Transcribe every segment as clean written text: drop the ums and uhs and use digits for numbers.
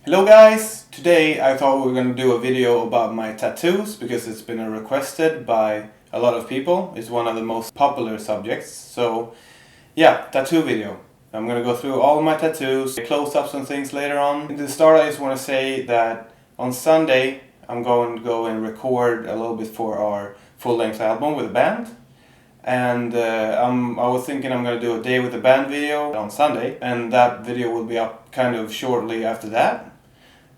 Hello guys! Today I thought we were going to do a video about my tattoos because it's been requested by a lot of people. It's one of the most popular subjects. So yeah, tattoo video. I'm going to go through all my tattoos, close-ups and things later on. In the start I just want to say that on Sunday I'm going to go and record a little bit for our full-length album with a band. And I was thinking I'm going to do a day with the band video on Sunday, and that video will be up kind of shortly after that.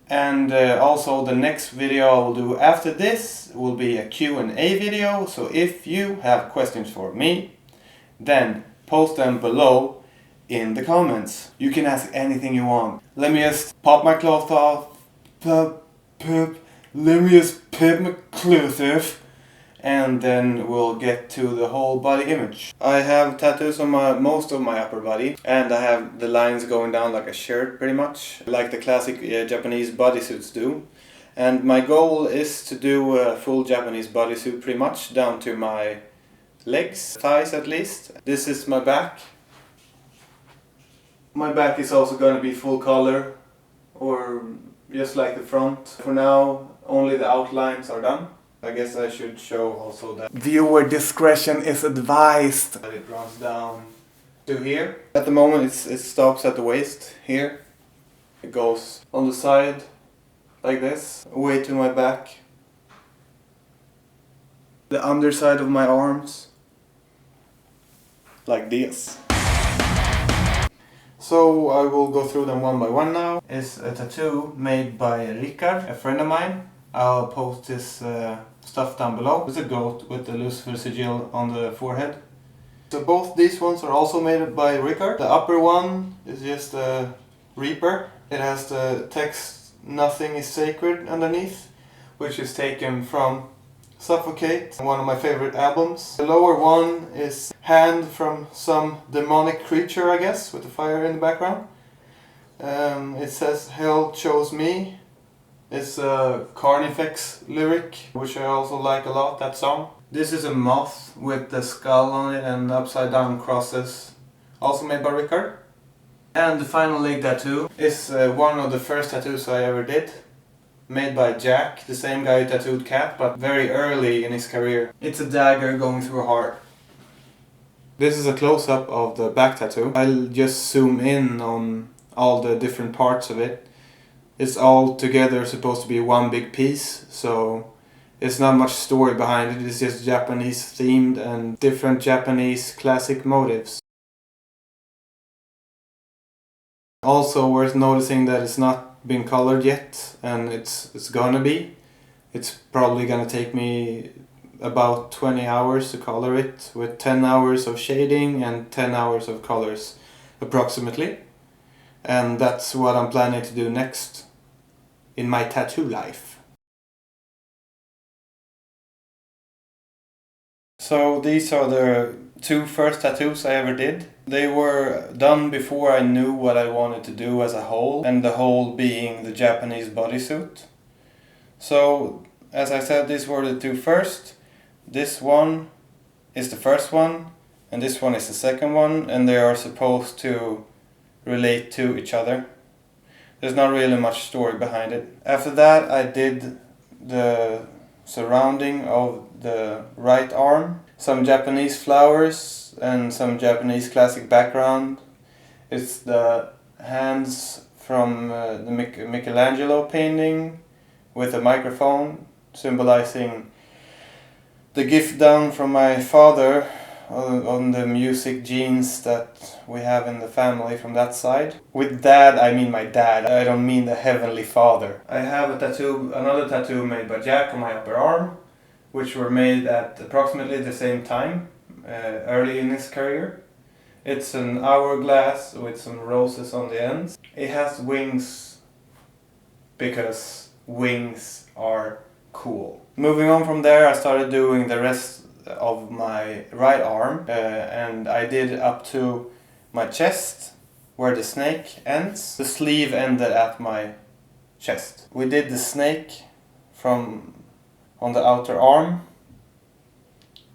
And also the next video I will do after this will be a Q&A video, so if you have questions for me, then post them below in the comments. You can ask anything you want. Let me just pop my clothes off. Let me just pop my clothes off. And then we'll get to the whole body image. I have tattoos on most of my upper body, and I have the lines going down like a shirt pretty much, like the classic Japanese bodysuits do. And my goal is to do a full Japanese bodysuit pretty much down to my legs, thighs at least. This is my back. My back is also going to be full color, or just like the front. For now, only the outlines are done. I guess I should show also that viewer discretion is advised. It runs down to here. At the moment it stops at the waist here. It goes on the side like this, away to my back. The underside of my arms, like this. So I will go through them one by one now. It's a tattoo made by Ricard, a friend of mine. I'll post his stuff down below. It's a goat with the Lucifer sigil on the forehead. So both these ones are also made by Ricard. The upper one is just a Reaper. It has the text "Nothing is sacred" underneath, which is taken from Suffocate, one of my favorite albums. The lower one is hand from some demonic creature, I guess, with the fire in the background. It says "Hell chose me." It's a Carnifex lyric, which I also like a lot, that song. This is a moth with the skull on it and upside down crosses, also made by Ricard. And the final leg tattoo is one of the first tattoos I ever did, made by Jack, the same guy who tattooed Cat, but very early in his career. It's a dagger going through a heart. This is a close-up of the back tattoo. I'll just zoom in on all the different parts of it. It's all together supposed to be one big piece, so it's not much story behind it. It's just Japanese themed and different Japanese classic motifs. Also worth noticing that it's not been colored yet, and it's gonna be. It's probably gonna take me about 20 hours to color it, with 10 hours of shading and 10 hours of colors approximately. And that's what I'm planning to do next in my tattoo life. So these are the two first tattoos I ever did. They were done before I knew what I wanted to do as a whole, and the whole being the Japanese bodysuit. So, as I said, these were the two first. This one is the first one, and this one is the second one, and they are supposed to relate to each other. There's not really much story behind it. After that I did the surrounding of the right arm. Some Japanese flowers and some Japanese classic background. It's the hands from the Michelangelo painting with a microphone symbolizing the gift down from my father on the music genes that we have in the family from that side. With dad, I mean my dad. I don't mean the heavenly father. I have a tattoo, another tattoo made by Jack on my upper arm, which were made at approximately the same time, early in his career. It's an hourglass with some roses on the ends. It has wings because wings are cool. Moving on from there, I started doing the rest of my right arm, and I did up to my chest where the snake ends. The sleeve ended at my chest. We did the snake from on the outer arm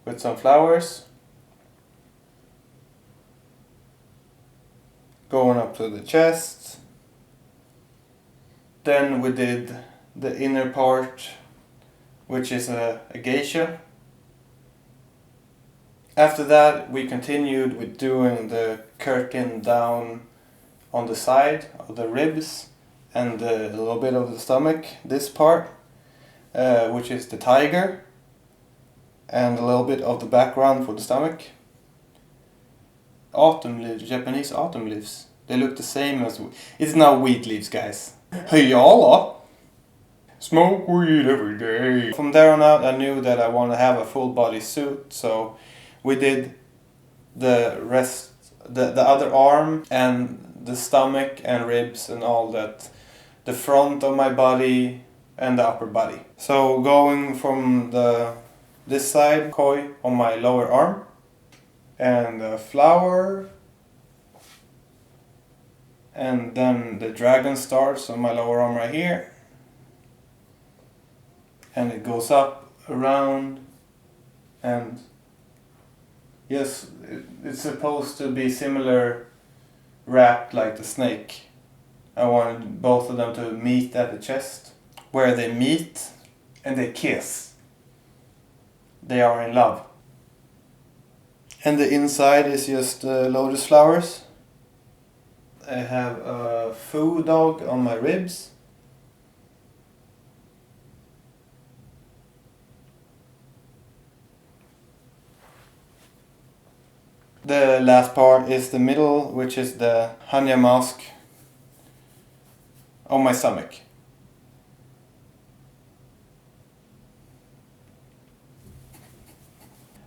with some flowers, going up to the chest, Then we did the inner part, which is a geisha. After that we continued with doing the curtain down on the side of the ribs and a little bit of the stomach, this part, which is the tiger, and a little bit of the background for the stomach. Autumn leaves, Japanese autumn leaves. They look the same as... It's now wheat leaves, guys. Hey y'all! Smoke weed every day. From there on out I knew that I wanted to have a full body suit, so we did the rest, the other arm and the stomach and ribs and all that. The front of my body and the upper body. So going from this side, koi on my lower arm, and the flower, and then the dragon stars on my lower arm right here, and it goes up, around, and yes, it's supposed to be similar wrapped like the snake. I wanted both of them to meet at the chest, where they meet and they kiss. They are in love. And the inside is just lotus flowers. I have a foo dog on my ribs. The last part is the middle, which is the Hanya mask on my stomach.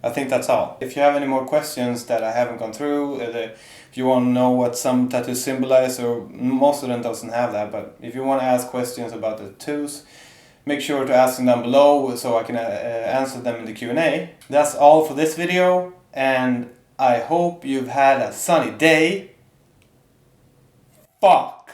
I think that's all. If you have any more questions that I haven't gone through, if you want to know what some tattoos symbolize, or most of them doesn't have that, but if you want to ask questions about the tattoos, make sure to ask them down below so I can answer them in the Q&A. That's all for this video, and I hope you've had a sunny day. Fuck!